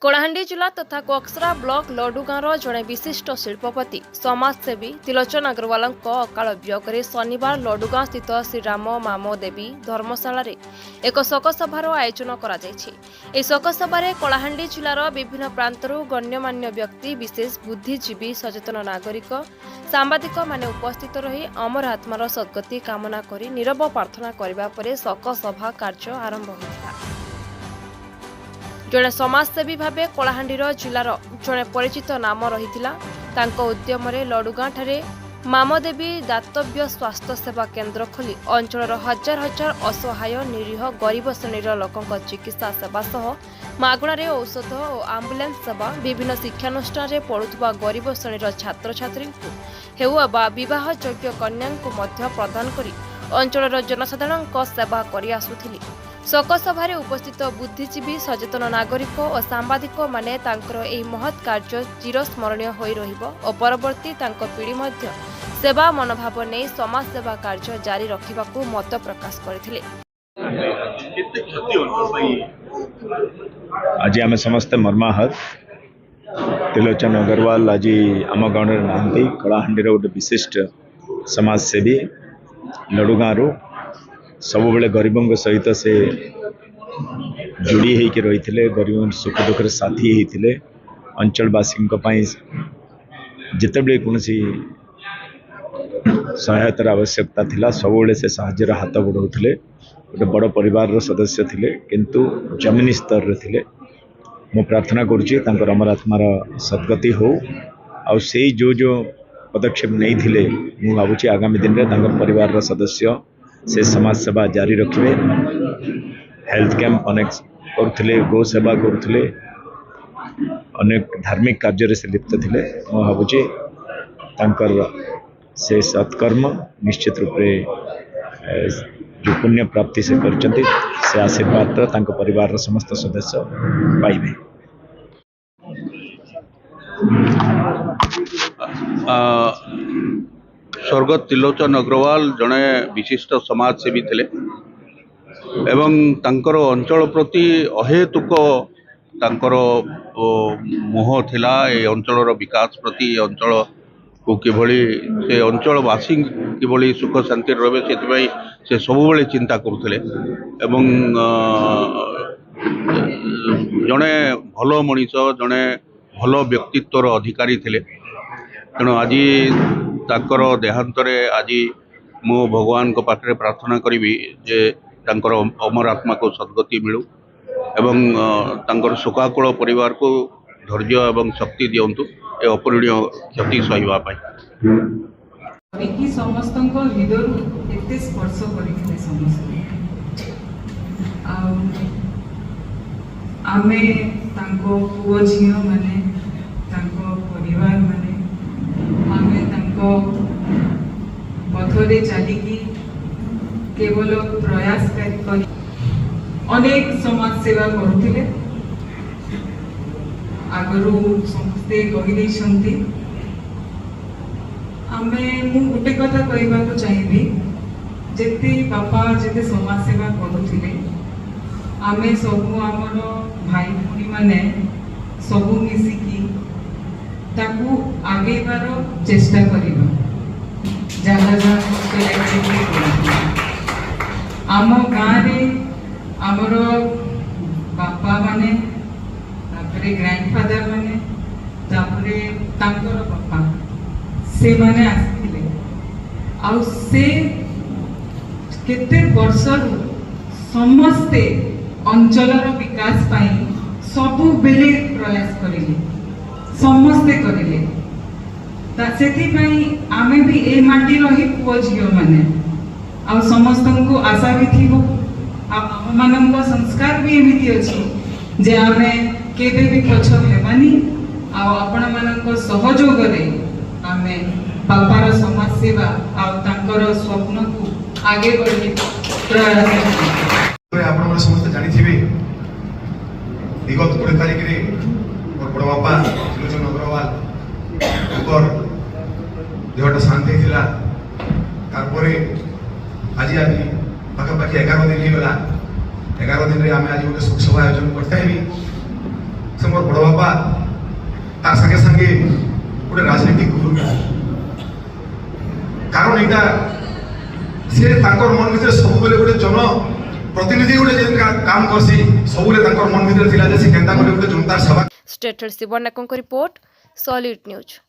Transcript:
कलाहांडी जिला तथा कोक्सरा ब्लॉक लडुगाँर जड़े विशिष्ट शिल्पपति समाजसेवी त्रिलोचन अग्रवाल अकाल वियोगे शनिवार लडुगाँ स्थित श्रीराम मामो देवी धर्मशाला एक शोकसभार आयोजन कर शोकसभार कलाहांडी जिलार विभिन्न प्रांतरू गण्यमान्य व्यक्ति विशेष बुद्धिजीवी सचेतन नागरिक सांबादिक माने उपस्थित रही अमर आत्मार सद्गति कामना करी नीरव प्रार्थना करने पर शोकसभा कार्य आरंभ होता। जड़े समाजसेवी भाव कलाहांडीर जिलार जड़े परिचित नाम रही उद्यम लडुगाँ ठारे मामदेवी दातव्य स्वास्थ्य सेवा केन्द्र खोली अंचल हजार हजार असहाय निरीह गरीब श्रेणीर लोकों चिकित्सा सेवा सह मागणारे औषध और आम्बुलांस सेवा विभिन्न शिक्षानुष्ठान पढ़ुवा गरीब श्रेणीर छात्र छात्री हेउआ बा योग्य कन्या प्रदान कर अंचल जनसाधारण सेवा कर आसुथिले। शोकसभार उपस्थित बुद्धिजीवी सचेतन नागरिक और सांबादिक माने तांकर एही महत् कार्य चिरस्मरणीय होई रहिबो और परवर्ती तांको पीढ़ी मध्य सेवा मनोभाव नहीं समाज सेवा कार्य जारी रखिबाकू मत प्रकाश करथिले। आज आम समस्त मर्माहत त्रिलोचन अग्रवाल आज आम गाँव नहांती कलाहांडीर गोटे विशिष्ट समाजसेवी लडुगाँरु सब बेले गरीबों सहित से जोड़ी होकर रही गरीब सुख दुख साथी होते अंचलवासी जिते कौन सहायतार आवश्यकता थिला सब से साहाय्यर हाथ बढ़ाते गोटे बड़ परिवार सदस्य थिले किंतु जमीन स्तर रे थिले। मु प्रार्थना करुच्ची अमर आत्मार सद्गति हो आ से जो पदक्षेप नहीं थिले मु भावुची आगामी दिन में परिवार सदस्य से समाज सेवा जारी रखिए। हेल्थ कैंप अनेक करुले गो सेवा करुले अनेक धार्मिक कार्य से लिप्त थे। मैं भावुची से सत्कर्म निश्चित रूप से जो पुण्य प्राप्ति से करचंती से आशीर्वाद परिवार समस्त सदस्य पाइबे। स्वर्गत त्रिलोचन अग्रवाल जड़े विशिष्ट समाजसेवी थे एवं तांकर अंचल प्रति अहेतुक तांकर मोह थिला ए अंचल विकास प्रति अंचल को किभली से अंचलवासी किभली सुख शांति रहे से सब बेले चिंता करुले एवं जड़े भल मनीष जड़े भल व्यक्तित्वर अधिकारी थे। तेणु आज ताकर देहांतरे आज मु भगवान को पाखरे प्रार्थना करी जे तांकर अमर आत्मा को सद्गति मिलू एवं तांकर शोकाकुल परिवार को धैर्य एवं शक्ति दियंतु ए अपूरणीय क्षति सहिबा पाई। समस्त हृदय एते स्पर्श करथिले समस्त आमे तांको पुओ झियो माने तांको परिवार माने आमे तांको पथरे चलिकी केवल प्रयास करी अनेक समाज सेवा करुथिले आगरू समस्ते कहि छंती। आमे मु गोटे कथा कहबाको चाहिबी जेते बापा जेते समाज सेवा करुथिले आमे सब आमर भाई भूणी माने सब मिसिकी ताकू आगेबार चेष्टा करिबा जहाँ आम गाँव आमर बापा माने तापरे ग्रैंडफादर माने तापरे तांकर बापा से माने आसिथिले आउ से केते वर्षरु समस्ते अंचलर विकास पाई सबु बेले प्रयास करिले समस्ते करिले आमे भी ए माटी रही पुओ झियो माने आ समस्त को आशा भी थी आम संस्कार भी एमती अच्छी जे आमे केबे भी पछ हेबानी आपण मानक सहयोग रे आमे बापार समाज सेवा आ तांकर स्वप्न को आगे बढ़े प्रयास आपण समस्त जानि थिबे विगत 20 तारिख रे बड़ बापा त्रिलोचन अग्रवाल देहटा शांति थिला तारपरे आज पाखापाखि 11 दिन होगा 11 दिन रे आमे आज गोटे शोक सभा आयोजन करता है से मोर बड़ बापा तार संगे संगे गोटे राजनीतिक गुरु कारण एटा से ताकर मन भीतर सब बेले गोटे जन प्रतिनिधि गोटे जे काम करसी सब बेले ताकर मन भीतर थिला जे से केंता गोटे जनतार सेवा स्टेट हेड शिवन नायकଙ୍କ रिपोर्ट सॉलिड न्यूज।